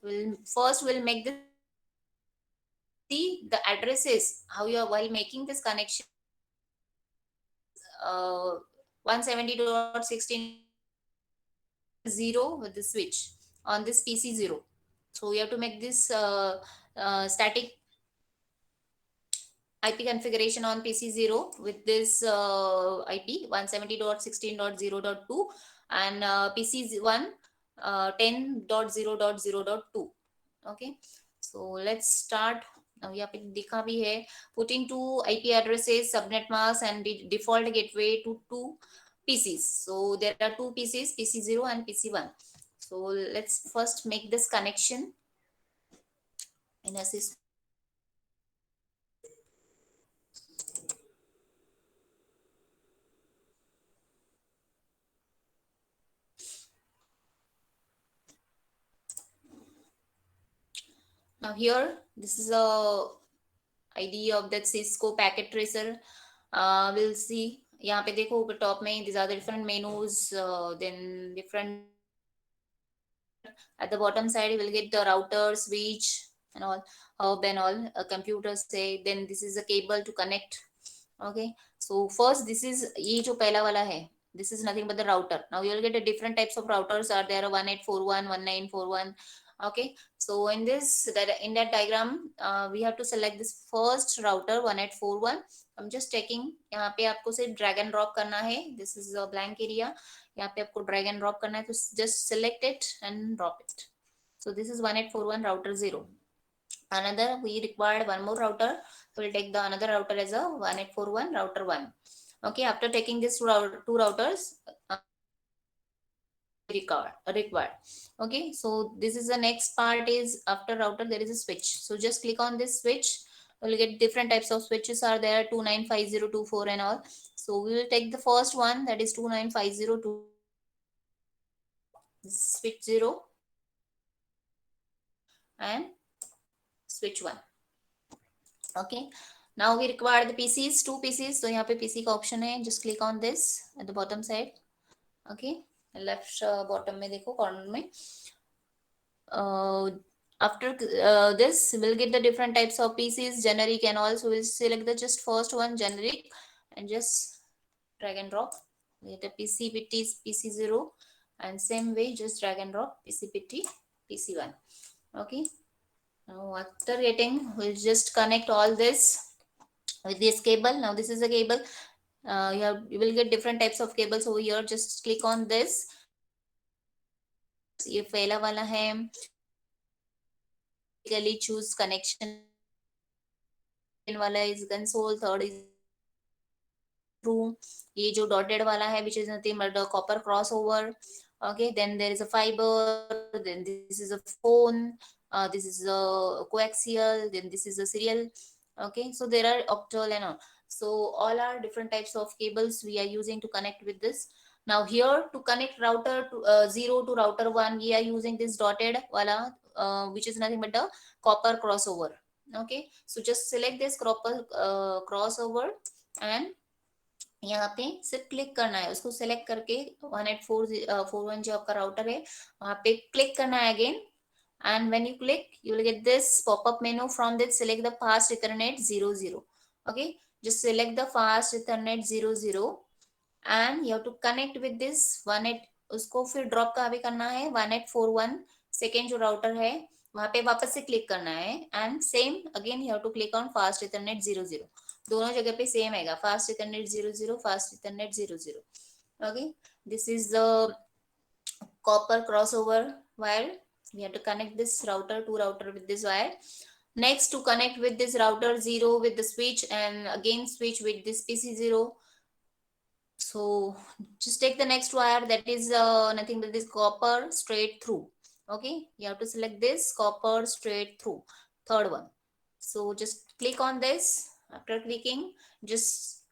we'll make this connection. See the addresses, how you are while making this connection. This 170.16.0 with the switch on this PC0. So we have to make this static IP configuration on PC0 with this IP 170.16.0.2 and PC1 10.0.0.2. Okay, so let's start. now यहाँ पे दिखा भी है, putting two IP addresses, subnet mask and default gateway to two PCs. So there are two PCs, PC0 and PC1. So let's first make this connection in a Cisco. Now here, this is a idea of that Cisco packet tracer. We'll see. यहाँ पे देखो ऊपर top में these are the different menus, then different router. At the bottom side you will get the router, switch and all, hub and all, a computer say. Then this is a cable to connect. Okay, so first this is ये जो पहला वाला है, this is nothing but the router. Now you will get a different types of routers are there, 1841, 1941. Okay, so in this that in that diagram we have to select this first router 1841. I'm just taking, यहाँ पे आपको सिर्फ drag and drop करना है. This is a blank area. यहाँ पे आपको drag and drop करना है, तो just select it and drop it. So this is 1841 router 0. Another we required one more router, so we'll take the another router as a 1841 router 1. Okay, after taking this two routers, required. Okay, so this is the next part is after router there is a switch. So just click on this switch. We'll get different types of switches are there, 295024 and all. So we will take the first one, that is 295024, switch 0 and switch 1. Okay, now we require the PCs, two PCs. So यहाँ पे PC का option है, just click on this at the bottom side. Okay, left bottom में देखो corner में. After this we'll get the different types of PCs, generic and all. So we'll select the just first one, generic, and just drag and drop. We get a PCPT PC0, and same way just drag and drop PCPT PC1. Okay, now after getting, we'll just connect all this with this cable. Now this is a cable. You will get different types of cables over here. Just click on this. ये पहला वाला है, basically choose connection. Second वाला is console, third is through. ये जो dotted वाला है, which is nothing but the copper crossover. Okay, then there is a fiber, then this is a phone, this is a coaxial, then this is a serial. Okay, so there are octal and all. So all are different types of cables we are using to connect with this. Now here to connect router to 0 to router 1, we are using this dotted wala, which is nothing but a copper crossover. Okay, so just select this copper crossover and यहाँ पे सिर्फ click करना है, उसको select करके 18441 जो आपका router है वहां पे क्लिक करना है again. And when you click, you will get this pop-up menu. From this, select the fast Ethernet 00. Okay, just select the fast Ethernet 00 and you have to connect with this 18. उसको फिर drop कहाँ पे करना है, 1841 second जो router है वहां पे वापस से क्लिक करना है. And same again you have to click on fast ethernet 00. दोनों जगह पे सेम आएगा, fast ethernet 00, fast ethernet 00. Okay, this is the copper crossover wire. We have to connect this router to router with this wire. Next, to connect with this router 0 with the switch and again switch with this PC0. So just take the next wire, that is nothing but this copper straight through. Okay, you have to select this copper straight through, third one. So just click on this. After clicking, just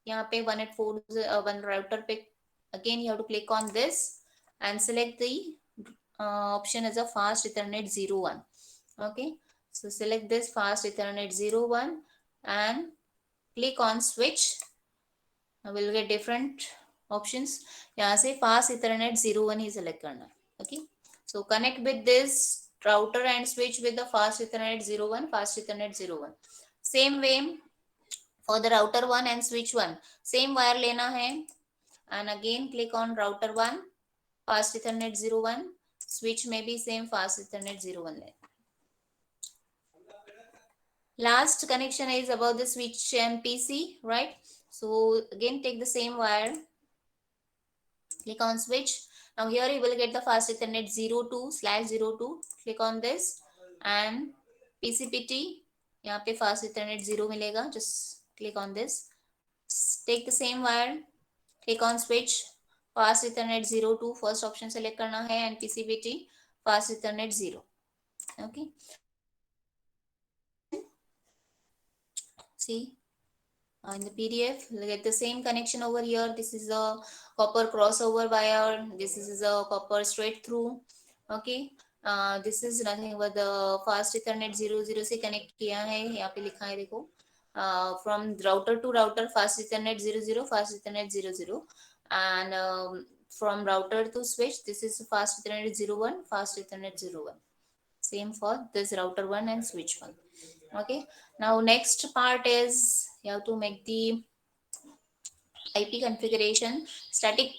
यहाँ पे 184 router पे again you have to click on this and select the option as a fast Ethernet 01. Okay, so select this fast Ethernet 01 and click on switch. Now we'll get different options. यहाँ से fast Ethernet 01 ही select करना है. Okay, so connect with this router and switch with the fast Ethernet 01, fast Ethernet 01. Same way for the router 1 and switch 1, same wire लेना है, and again click on router 1, fast Ethernet 01, switch may be same fast Ethernet 01 ले. Last connection is about the switch and PC, right? So again take the same wire, click on switch. Now here you will get the fast Ethernet 02/02. Click on this and PCPT. यहाँ पे fast Ethernet 0 मिलेगा. Just click on this. Take the same wire. Click on switch. Fast Ethernet 02 first option select करना है and PCPT fast Ethernet 0. Okay. See. In the PDF, we'll get the same connection over here. This is a copper crossover wire. This is a copper straight through. Okay. This is nothing but the fast Ethernet 00 से connect किया है. यहाँ पे लिखा है देखो. From router to router fast Ethernet 00, fast Ethernet 00, and from router to switch, this is fast Ethernet 01, fast Ethernet 01. Same for this router 1 and switch 1. Okay. Now next part is you have to make the IP configuration static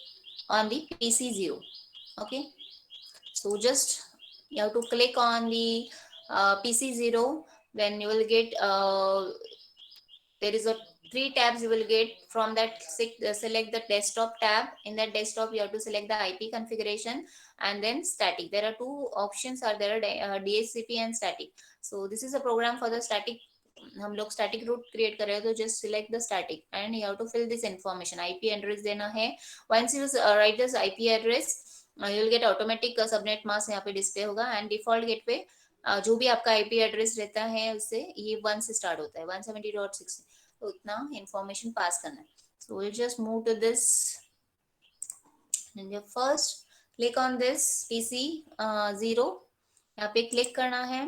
on the PC0. Okay. So just you have to click on the PC0. Then you will get there is a three tabs you will get. From that select the desktop tab. In that desktop you have to select the IP configuration and then static. There are two options are there, DHCP and static. So this is a program for the static. हम लोग static root create कर रहे हैं तो just select the static and you have to fill this information. IP address देना है. Once you write this IP address you will get automatic subnet mask यहाँ पे डिस्प्ले होगा एंड डिफॉल्ट गेटवे जो भी आपका आईपी एड्रेस रहता है उससे ये 1 से स्टार्ट होता है 170.16. तो इतना इंफॉर्मेशन पास करना है. So will just move to this and first click on this PC 0. यहाँ पे क्लिक करना है.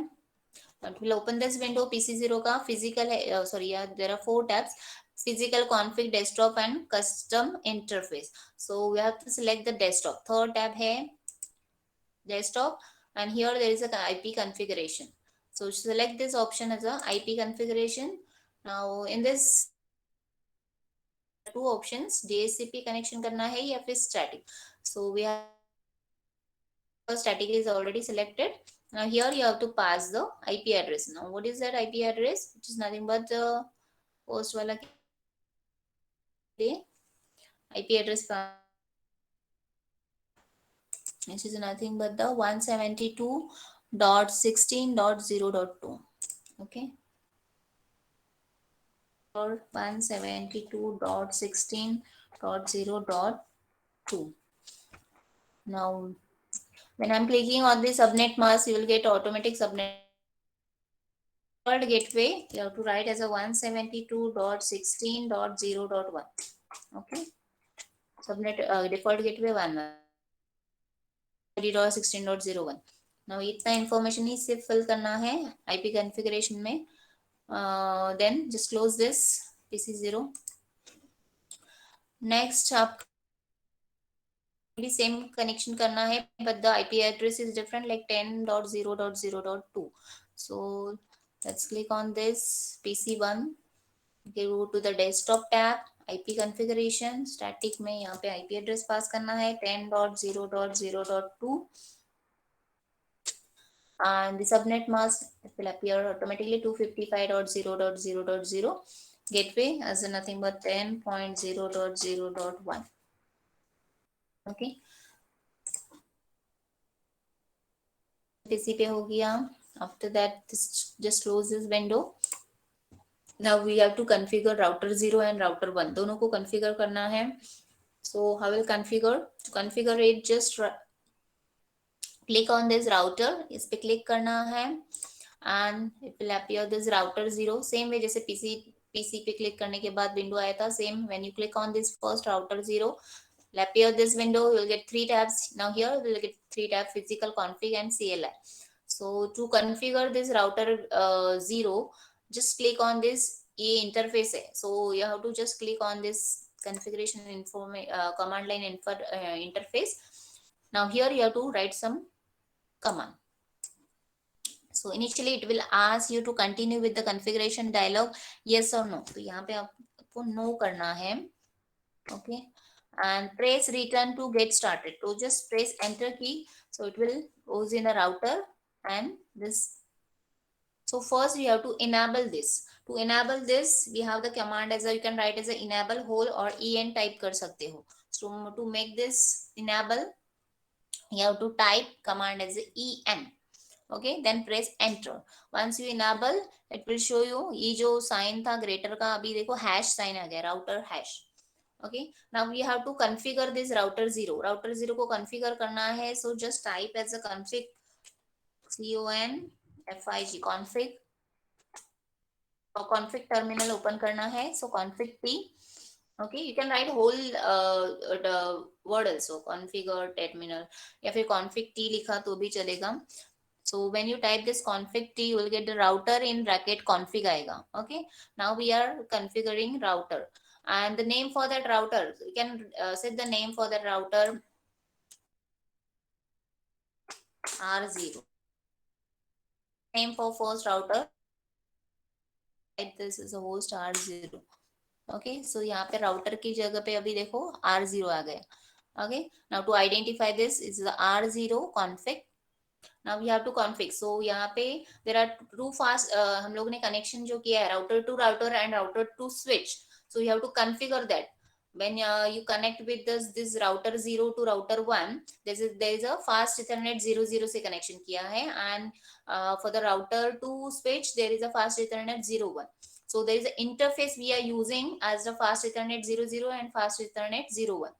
It will open this window. PC0 का physical है, sorry yeah, there are 4 tabs: physical, config, desktop and custom interface. So we have to select the desktop. Third tab है desktop and here there is a IP configuration. So select this option as a IP configuration. Now in this two options, DHCP connection करना है या फिर static. So we have static is already selected. Now here you have to pass the IP address. Now what is that IP address? It is nothing but the post wala IP address. This is nothing but the 172.16.0.2. Okay. Or 172.16.0.2. Now when I'm clicking on the subnet mask, you will get automatic subnet. Default gateway you have to write as a 172.16.0.1. Okay. Subnet default gateway 1.16.01. Now इतना information ही सिर्फ fill करना है IP configuration में. Then just close this PC0. Next आप भी same connection करना है but the IP address is different like 10.0.0.2. So let's click on this PC1. Go to the desktop tab. IP configuration static में यहाँ पे IP address पास करना है 10.0.0.2 and the subnet mask will appear automatically 255.0.0.0. Gateway as nothing but 10.0.0.1. Okay. PC पे हो गया. After that just close this window. Now we have to configure router 0 and router 1. दोनों को configure करना है. So how will configure? To configure it, just click on this router. इस पे click करना है and it will appear this router 0. Same way जैसे PC पे click करने के बाद window आया था. Same when you click on this first router 0, will appear this window. You will get 3 tabs. Now here we will get 3 tabs: physical, config and CLI. So to configure this router 0, just click on this ये interface है. So you have to just click on this configuration command line interface. Now here you have to write some command. So initially it will ask you to continue with the configuration dialog, yes or no. तो यहाँ पे आपको no करना है. Okay, and press return to get started. So just press enter key. So it will goes in the router and this. So first we have to enable this. To enable this, we have the command as a, you can write as a enable whole or en type कर सकते हो. So to make this enable, you have to type command as a en. Okay, then press enter. Once you enable, it will show you ये जो sign था greater का, अभी देखो hash sign आ गया, router hash. Okay, now we have to configure this router 0. Router 0 को configure करना है, so just type as a config, config, config, और config terminal open करना है, so config t. Okay, you can write whole the word also, configure terminal, या फिर config t लिखा तो भी चलेगा. So when you type this config t, you will get the router in bracket config आएगा. Okay, now we are configuring router, and the name for that router, you can set the name for that router R0. Name for first router, type this is a host R0. Okay, so यहाँ पे router की जगह पे अभी देखो R0 आ गया. Okay, now to identify this is the R0 config. Now we have to config. So यहाँ पे there are two fast हम लोग ने connection जो किया है router to router and router to switch. So you have to configure that. When you connect with this router 0 to router 1, there is a fast Ethernet 00 से connection किया है, and for the router to switch there is a fast Ethernet 01. So there is an interface we are using as the fast Ethernet 00 and fast Ethernet 01.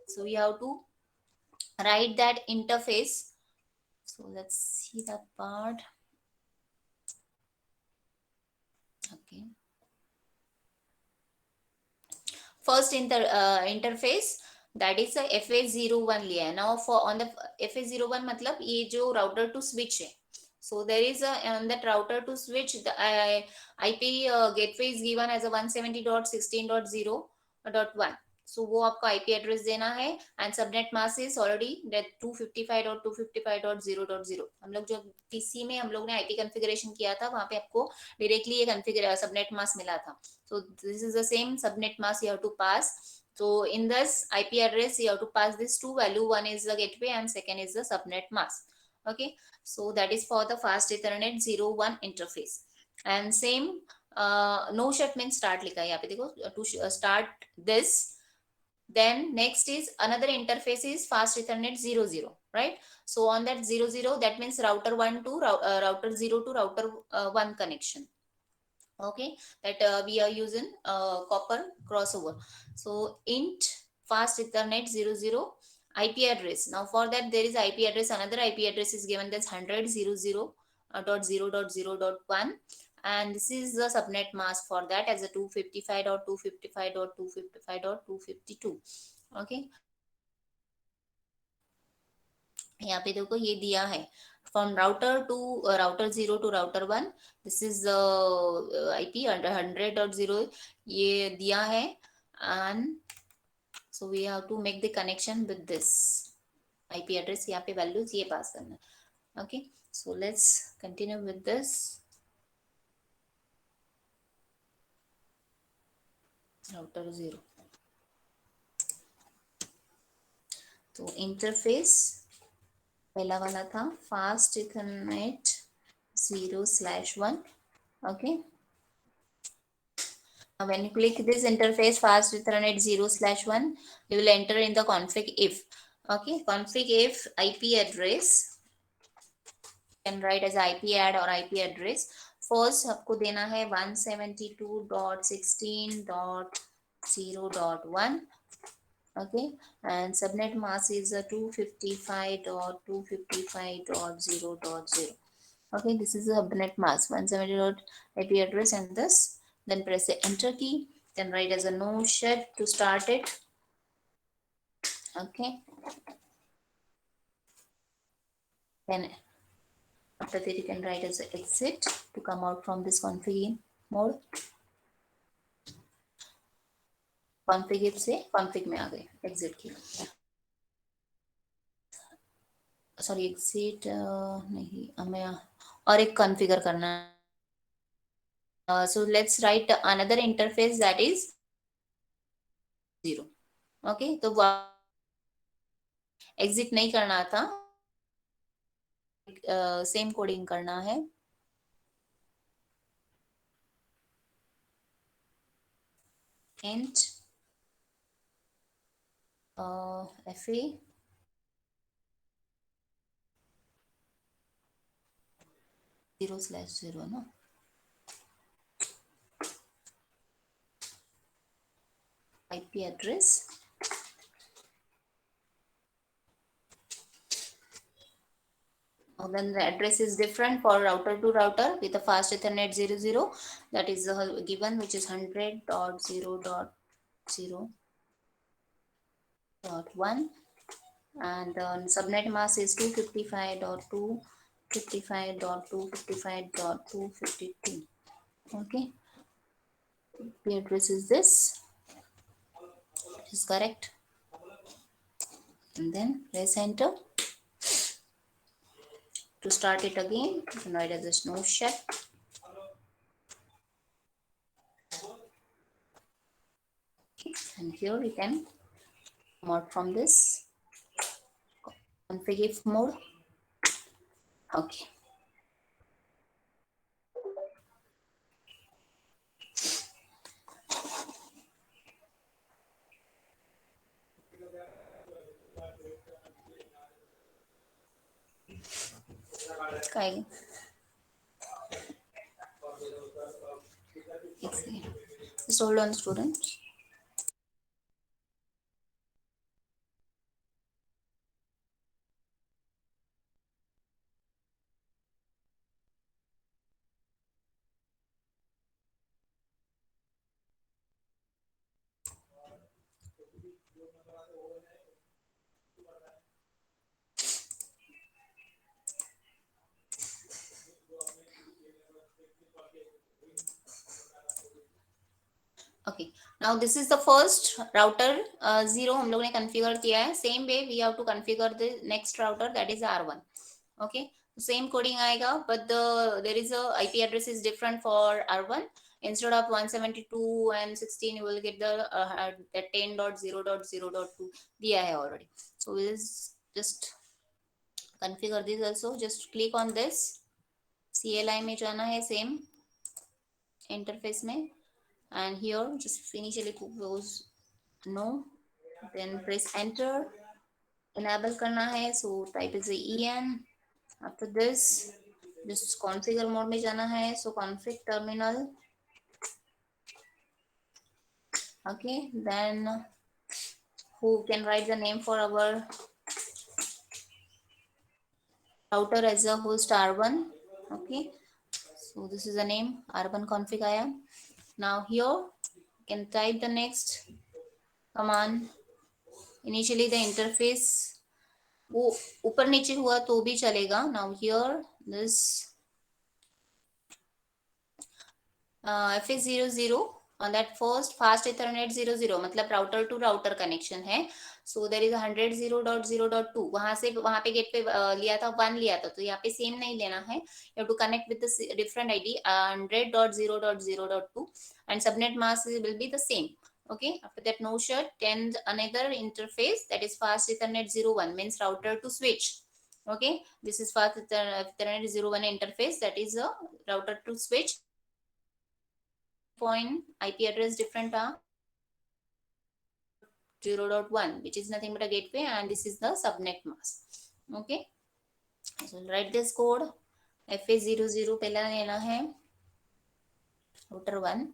So we have to write that interface. So let's see that part. Okay. First interface, that is a FA01 लिया है. Now for on the FA01 मतलब ये जो router to switch है. So there is a on that router to switch the IP gateway is given as a 170.16.0.1. So वो आपको IP address देना है, and subnet mask is already 255.255.0.0. हम लोग जो पीसी में हम लोग ने आईपी कॉन्फ़िगरेशन किया था वहां पे आपको डायरेक्टली ये कॉन्फ़िगर सबनेट मास्क मिला था. So this is the same subnet mask you have to pass. So in this IP address you have to pass this two value. One is the gateway and second is the subnet mask. Okay, so that is for the fast Ethernet 01 interface. And same no shut means start लिखा है यहाँ पे देखो, to start this. Then next is another interface is fast Ethernet 00, right? So on that 00, that means router 1 to router 0 to router 1 connection. Okay, that we are using copper crossover. So int fast Ethernet 00 IP address. Now for that there is IP address, another IP address is given, that's 100.0.0.1, and this is the subnet mask for that as a 255.255.255.252. Okay, यहाँ पे देखो ये दिया है from router to router 0 to router 1. This is the IP under 100.0 ये दिया है, and so we have to make the connection with this IP address. यहाँ पे values ये pass करना. Okay, so let's continue with this router 0. तो interface पहला वाला था fast Ethernet 0/1. Okay, when you click this interface fast Ethernet 0/1, you will enter in the config if. Okay, config if IP address, can write as IP add or IP address. First आपको देना है 172.16.0.1. Okay, and subnet mask is a 255.255.0.0. Okay, this is the subnet mask 170. IP address and this. Then press the enter key. Then write as a no shut to start it. Okay. Then after that you can write as a exit to come out from this config mode. config से config में आ गए exit की. Sorry exit नहीं, हमें और एक configure करना है। So let's write another interface that is 0. Okay, तो एग्जिट नहीं करना था, सेम कोडिंग करना है। int fa 0/0 ना, IP address, then the address is different for router to router with a fast ethernet 00, that is given, which is 100.0.0.1, and subnet mask is 255.255.255.252. Okay, the address is this, is correct, and then press enter to start it again. Now it has a snow shell, and here we can come out from this config if mode. Okay, okay. Just hold on, students. Okay, now this is the first router, zero हम लोग ने configure किया है। Same way we have to configure the next router, that is R1. Okay, same coding आएगा, but there is a IP address is different for R1. Instead of 172 and 16, you will get the 10.0.0.2 दिया है already. So we'll just configure this also. Just click on this, CLI में जाना है, same interface में, and here just initially close no, then press enter, enable करना है, so type is en. After this just configure mode में जाना है, so config terminal. Okay, then who can write the name for our router as a host R1. Okay, so this is the name, R1 config आया. Now here you can type the next command. Initially the interface वो ऊपर नीचे हुआ तो भी चलेगा. Now here this FA00 on that first fast ethernet 00 मतलब router to router connection है. सो देर इज 100.0.2, वहां से वहां पे गेट पे लिया था 1 लिया था, तो यहाँ पे सेम नहीं लेना है. You have to connect with different ID 100.0.0.2 and subnet mask will be the same. Okay, after that no shut and another interface, that is fast ethernet 01, means router to switch. Okay, this is fast ethernet 01 interface, that is a router to switch. Point IP address different are 0.0.1, which is nothing but a gateway, and this is the subnet mask. Okay, so write this code. FA00 पहला लेना है router 1.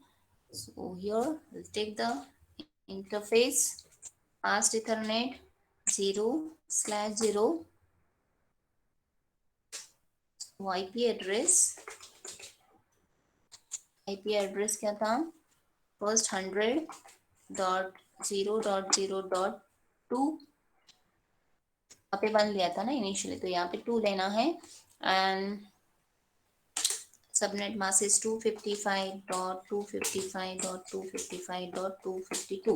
So here we'll take the interface fast ethernet 0/0. So IP address क्या था, first 100.0.0.2, यहाँ पे 1 लिया था ना इनिशियली, तो यहाँ पे 2 लेना है. And subnet mask is 255.255.255.252.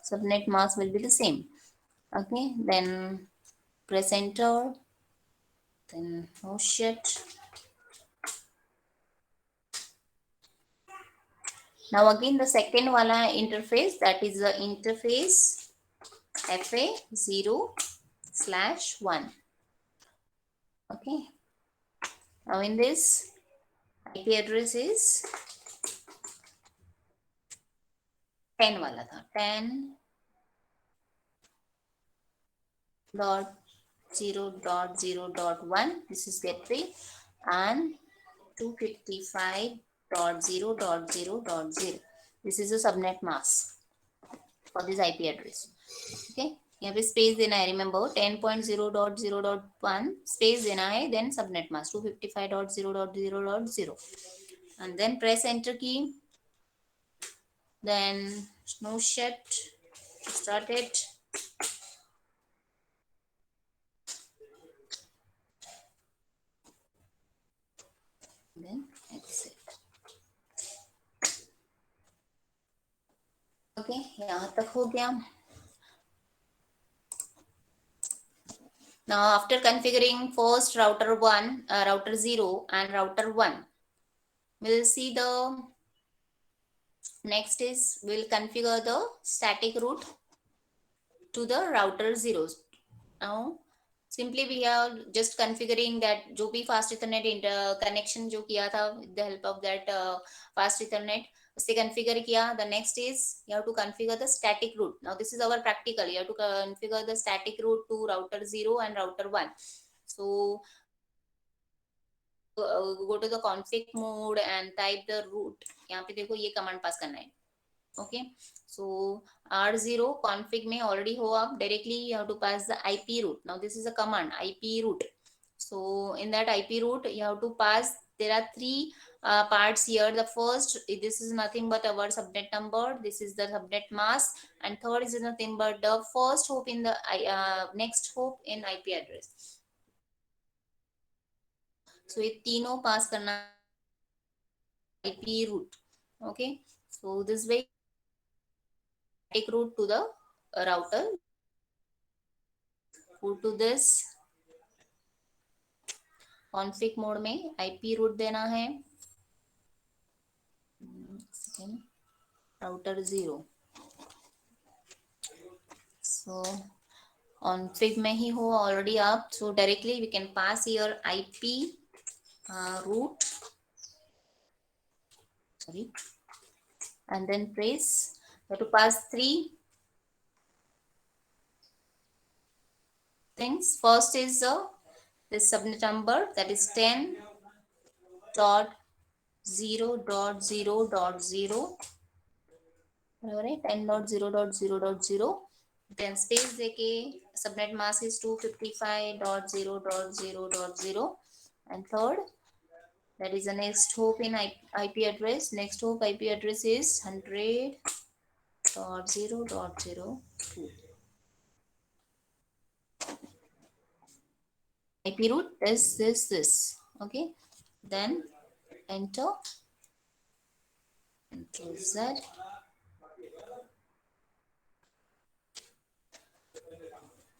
Subnet mask will be the same. Okay, then press enter then oh shit. Now again the second wala interface, that is the interface FA0/1. Okay, now in this IP address is 10 वाला था, 10.0.0.1, this is gateway, and 255.0.0.0, this is a subnet mask for this IP address. Okay, यहाँ पे space देना है, remember 10.0.0.1 space देना है, then subnet mask 255.0.0.0, and then press enter key, then no shit, start it, then exit. Okay यहाँ तक हो गया. Now after configuring first router 1, router 0 and router 1, we'll see the next is we'll configure the static route to the router 0s. Now simply we are just configuring that जो भी fast ethernet connection जो किया था with the help of that fast ethernet, उससे configure किया. The next is you have to configure the static route. Now this is our practical, you have to configure the static route to router 0 and router 1. So go to the config mode and type the route. यहाँ पे देखो ये command pass करना है. Okay, so R0 config में already हो आप, directly you have to pass the IP route. Now this is a command IP route. So in that IP route you have to pass, there are three parts here. The first, this is nothing but our subnet number, this is the subnet mask, and third is nothing but the first hop in the next hop in IP address. So ये तीनों pass करना IP route. Okay, so this way take route to the router. Go to this config mode में IP root देना है, router 0. So config में ही हो already आप, so directly we can pass here IP route, sorry, and then press, you have to pass three things. First is this subnet number, that is 10.0.0.0, बराबर है 10.0.0.0. then space देके subnet mask is 255.0.0.0, and third, that is the next hop in IP address. Next hop IP address is 100.0.0.2. IP route is this. Okay, then enter Control Z.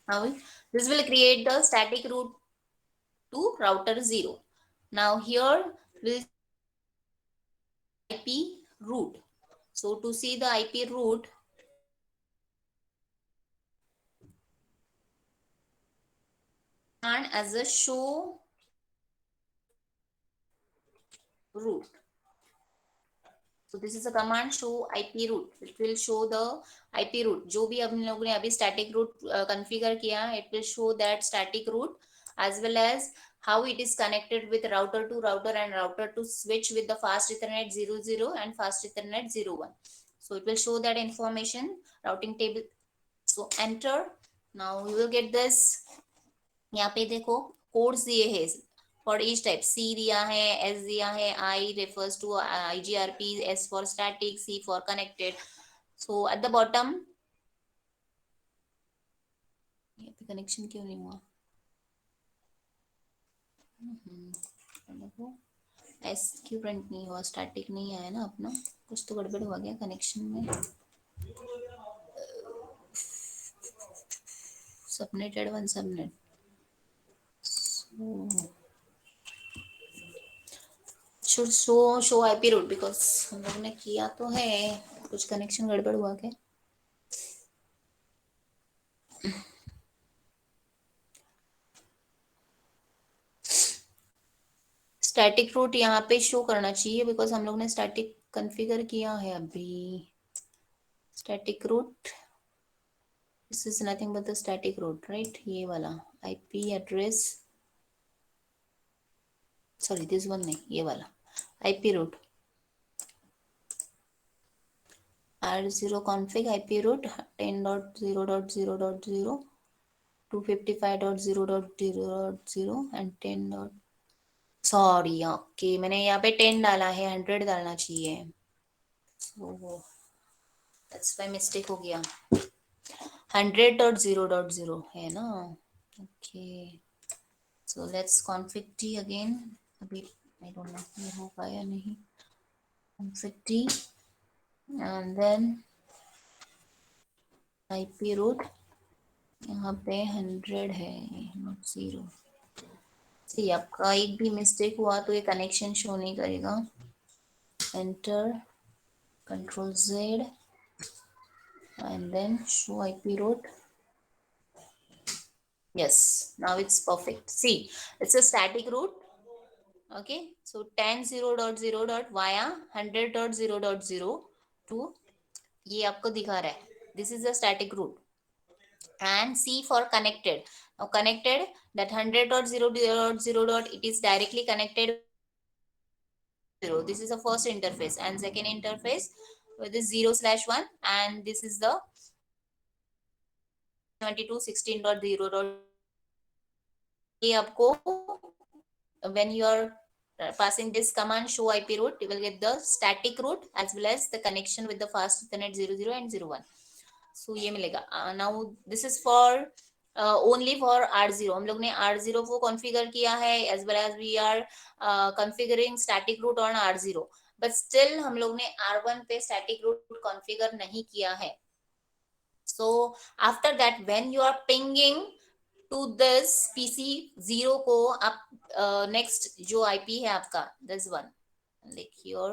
Now this will create the static route to router 0. Now here we'll IP route. So to see the IP route, and as a show route. So this is a command show IP route. It will show the IP route. जो भी हम लोगों ने अभी static route configure किया, it will show that static route as well as how it is connected with router to router and router to switch with the fast ethernet 00 and fast ethernet 01. So it will show that information, routing table. So enter. Now you will get this. यहाँ पे देखो codes दिए हैं for each type. C दिया है, S दिया है, I refers to IGRP, S for static, C for connected. So at the bottom, यहाँ पे connection क्यों नहीं हुआ? देखो S क्यों print नहीं हुआ? Static नहीं आया ना अपना, कुछ तो गड़बड़ हुआ गया connection में. Subnetted one subnet. Should show IP root, because हम लोग ने किया तो है, कुछ कनेक्शन गड़बड़ हुआ क्या? स्टैटिक रूट यहाँ पे शो करना चाहिए, बिकॉज हम लोग ने स्टैटिक कॉन्फ़िगर किया है अभी। Static route, this is nothing but the static route, right? ये वाला IP address, sorry this one नहीं, ये वाला IP route R0 config IP root 10.0.0.0 255.0.0.0 and 10 dot, sorry okay, मैंने यहाँ पे 10 डाला है, 100 डालना चाहिए, सो दैट्स वाई मिस्टेक हो गया। 100.0.0 है ना? Okay, so let's config t again. अभी आई डोंट नो ये होगा या नहीं। Config t and then IP route, यहाँ पे 100 है, नॉट 0। सी आपका एक भी मिस्टेक हुआ तो ये कनेक्शन शो नहीं करेगा। Enter, control Z and then show IP route. Yes, now it's perfect. See, it's a static route. Okay, so 10.0.0 dot via 100.0.0 to ये आपको दिखा रहा है, this is a static route. And C for connected. Now connected, that 100.0.0 dot it is directly connected. This is the first interface, and second interface with this 0/1, and this is the 72.16.0. ये आपको when you are passing this command show IP route, you will get the static route as well as the connection with the fast ethernet 00 and 01. So ये मिलेगा। now this is for only for R0। हम लोग ने R0 को configure किया है, as well as we are configuring static route on R0, but still हम लोग ने R1 पे static route कॉन्फ़िगर नहीं किया है। so after that when you are pinging to this PC 0 को आप next जो IP है आपका this one, like your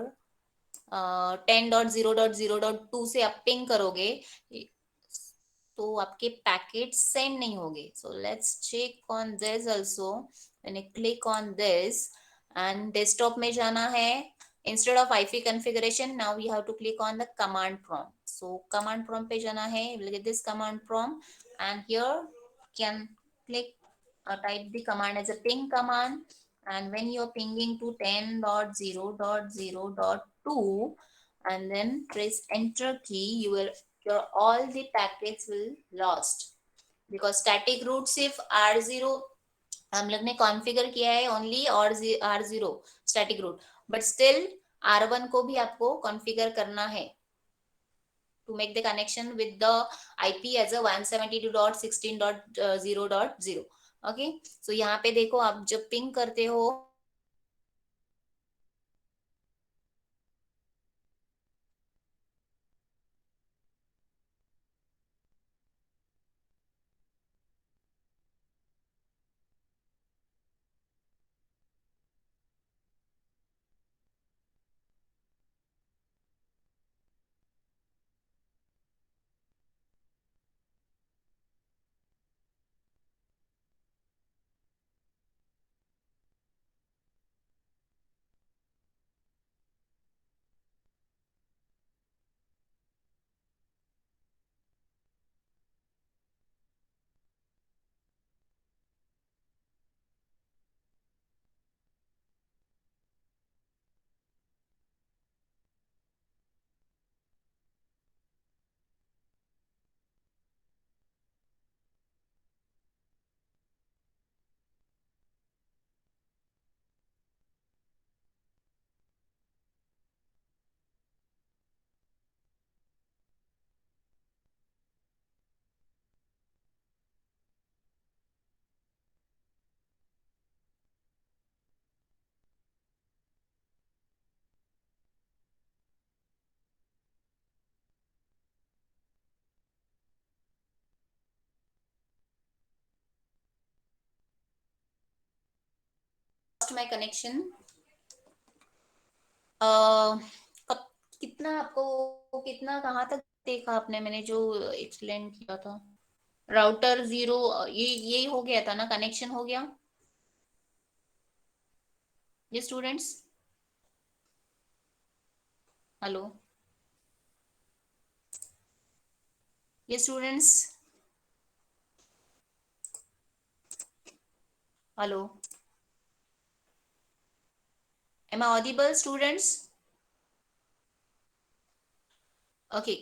10.0.0.2 से आप पिंग करोगे तो आपके पैकेट सेंड नहीं होंगे। So let's check on this also. मैंने click on this and desktop में जाना है। Instead of IP configuration now we have to click on the command prompt. So command prompt पे जाना है, will get this command prompt and here can click type the command as a ping command, and when you're pinging to 10.0.0.2 and then press enter key, you will your all the packets will lost, because static root सिर्फ R0 हम लोग ने configure किया है only, और R0 static root, but still R1 को भी आपको कॉन्फ़िगर करना है to make the connection with the IP as a 172.16.0.0। Okay, सो यहाँ पे देखो आप जब पिंग करते हो lost my connection. कब कितना आपको कितना कहाँ तक देखा आपने, मैंने जो एक्सप्लेन किया था? राउटर जीरो, ये हो गया था ना, कनेक्शन हो गया। ये स्टूडेंट्स, हेलो, ये students, hello, am I audible students? Okay.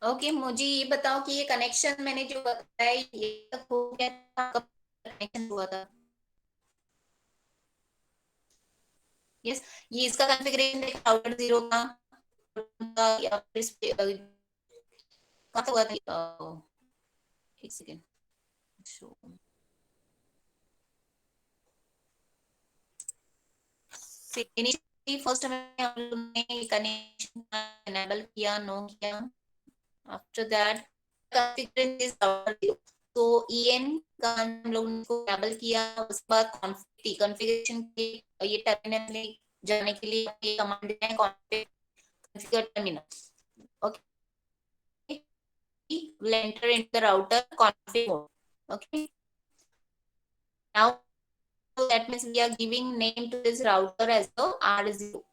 Okay, मुझे ये बताओ कि ये कनेक्शन मैंने जो बताया ये तक हो गया था, कब कनेक्शन हुआ था? यस, ये इसका कॉन्फ़िगरेशन देखा राउटर जीरो का या फिर कहाँ तक हुआ था? एक सेकेंड, इनिशियली फर्स्ट में हम लोग ने कनेक्शन एनेबल किया, नो किया। After that configuration is router zero, तो en का हम लोग ने एनेबल किया। उसके बाद कॉन्फ़िगरेशन के ये टर्मिनल में जाने के लिए ये कमांड है configure terminal. Okay, we'll enter into the router config mode. Okay, now that means we are giving name to this router as the R0.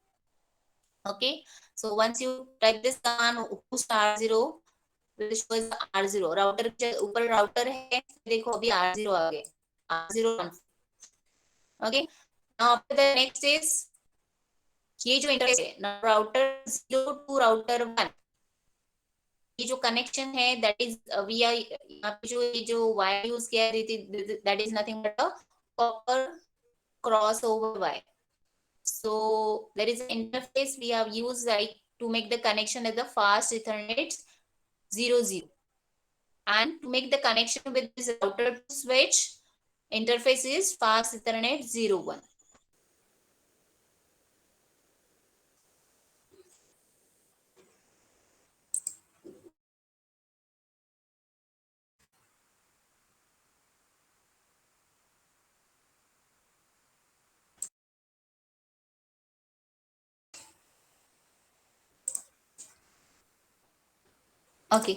Okay, so once you type this command who's R0 will show as R0। Router के ऊपर router है, देखो अभी R0 आ गया, R0। Okay, now after the next is ये जो interface है router 0 to router 1, ये जो कनेक्शन है दैट इज वी आर, यहाँ पे जो ये जो वायर यूज किया है that is nothing but a copper cross over wire. So there is an interface we have used like to make the connection as the fast Ethernet 00, and to make the connection with this router to switch interface is fast Ethernet 01। Okay,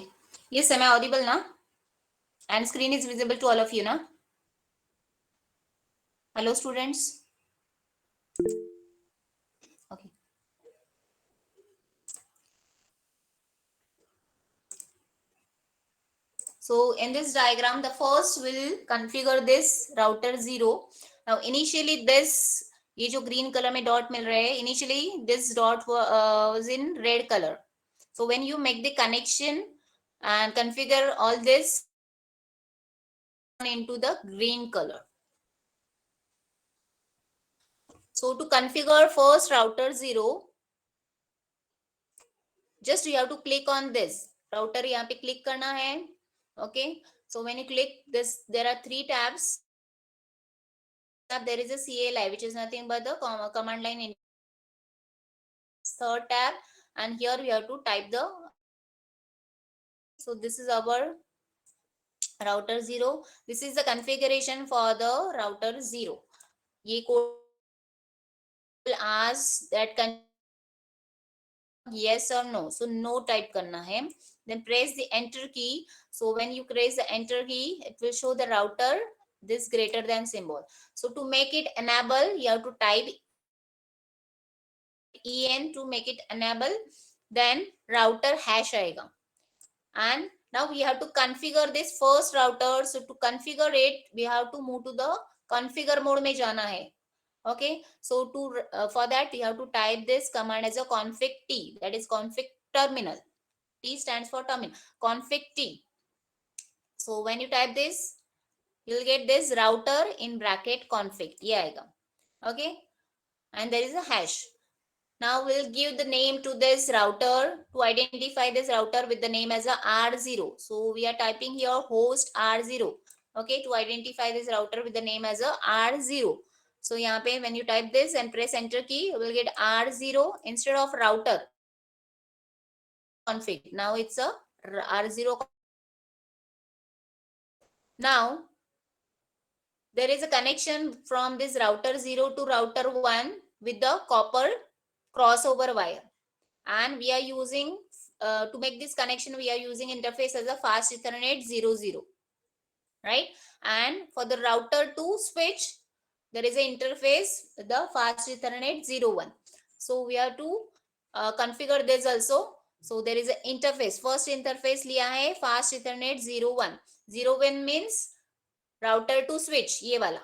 yes, am I audible now? And screen is visible to all of you now? Hello students. Okay, so in this diagram the first will configure this router 0। now initially this, ये जो green color में dot मिल रहा है, initially this dot was in red color। so when you make the connection and configure all this into the green color। so to configure first router 0, just you have to click on this router, यहाँ पे click करना है। okay, so when you click this there are 3 tabs। there is a CLI which is nothing but the command line in third tab, and here we have to type the, so this is our router 0, this is the configuration for the router 0। ये code will ask that yes or no, so no type करना है, then press the enter key। so when you press the enter key it will show the router this greater than symbol। so to make it enable you have to type en to make it enable, then router hash आएगा। and now we have to configure this first router। so to configure it we have to move to the configure mode में जाना है। okay, so to for that you have to type this command as a config t, that is config terminal, t stands for terminal, config t। so when you type this you'll get this router in bracket config, ये आएगा। okay, and there is a hash। now we'll give the name to this router to identify this router with the name as a R0। so we are typing here host R0, okay, to identify this router with the name as a R0। So यहाँ पे when you type this and press enter key, you will get R0 instead of router config. Now it's a R0. Now there is a connection from this router 0 to router 1 with the copper crossover wire, and we are using to make this connection, we are using interface as a fast ethernet 00, right? And for the router 2 switch, there is an interface the fast ethernet 01. So we have to configure this also. So there is an interface, first interface लिया है fast ethernet 01. 01 means router to switch, ये वाला।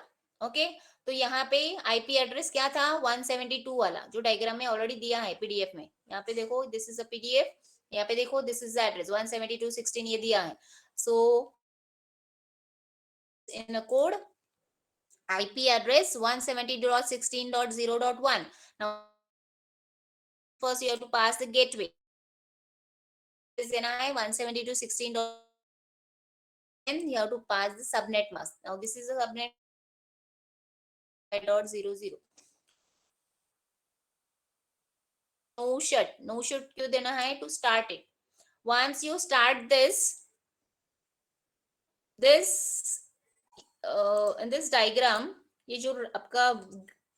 Okay, तो यहाँ पे IP address क्या था 172 वाला, जो डायग्राम में ऑलरेडी दिया है पीडीएफ में। यहाँ पे देखो दिस इज अ पीडीएफ, यहाँ पे देखो दिस इज द एड्रेस 172.16 ये दिया है। So in code IP address 172.16.0.1। Now first you have to pass the gateway, देना है 172.16. then you have to pass the subnet mask. Now this is a subnet .00. no should क्यों देना है? to start it. Once you start this in this diagram, ये जो आपका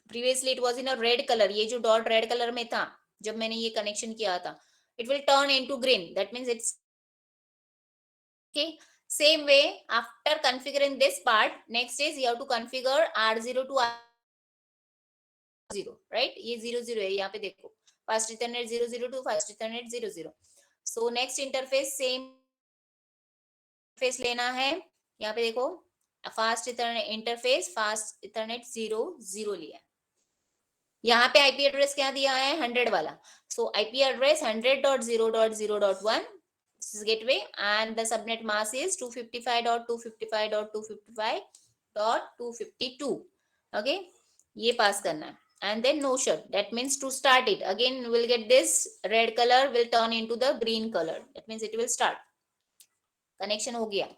previously it was in a red color, ये जो dot red color में था जब मैंने ये connection किया था, it will turn into green. That means it's okay. Same way, after configuring this part, next is you have to configure R0 to R0, right? ये 00 है, यहाँ पे देखो fast ethernet 00 to fast ethernet 00. So next interface same interface लेना है, यहाँ पे देखो fast Ethernet interface fast ethernet 00 लिया। यहाँ पे आईपी एड्रेस क्या दिया है 100 वाला। सो IP address 100.0.0.1 this is gateway and the subnet mask is 255.255.255.252. okay, ये पास करना है and then no shut, that means to start it again we'll get this red color will turn into the green color, that means it will start. connection हो गया।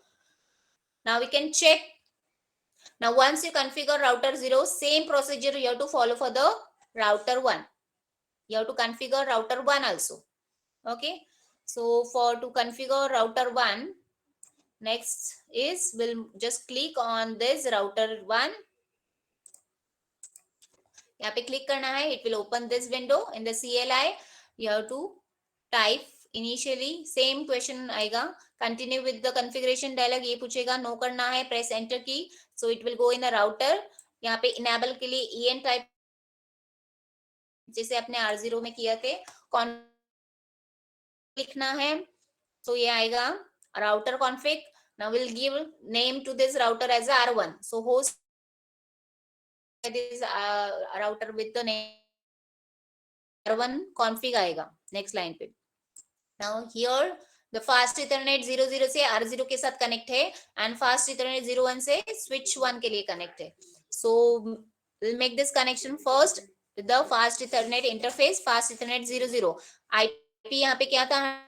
now we can check. Now once you configure router 0, same procedure you have to follow for the router 1. You have to configure router 1 also. okay, so for to configure router 1, next is we'll just click on this router 1, यहाँ पे click करना है, it will open this window. In the CLI you have to type initially same question आएगा, continue with the configuration dialog, ये पूछेगा, no करना है, press enter key, so it will go in a router. यहाँ पे enable के लिए en type जैसे अपने R0 में किया थे, लिखना है, तो ये आएगा router config. now we'll give name to this router as R1. so host this router with the name R1 config आएगा next line पे। now here the fast ethernet 00 से R0 के साथ कनेक्ट है and fast ethernet 01 से switch 1 के लिए connect है। so we'll make this connection first with the fast ethernet interface fast ethernet 00। IP यहाँ पे क्या था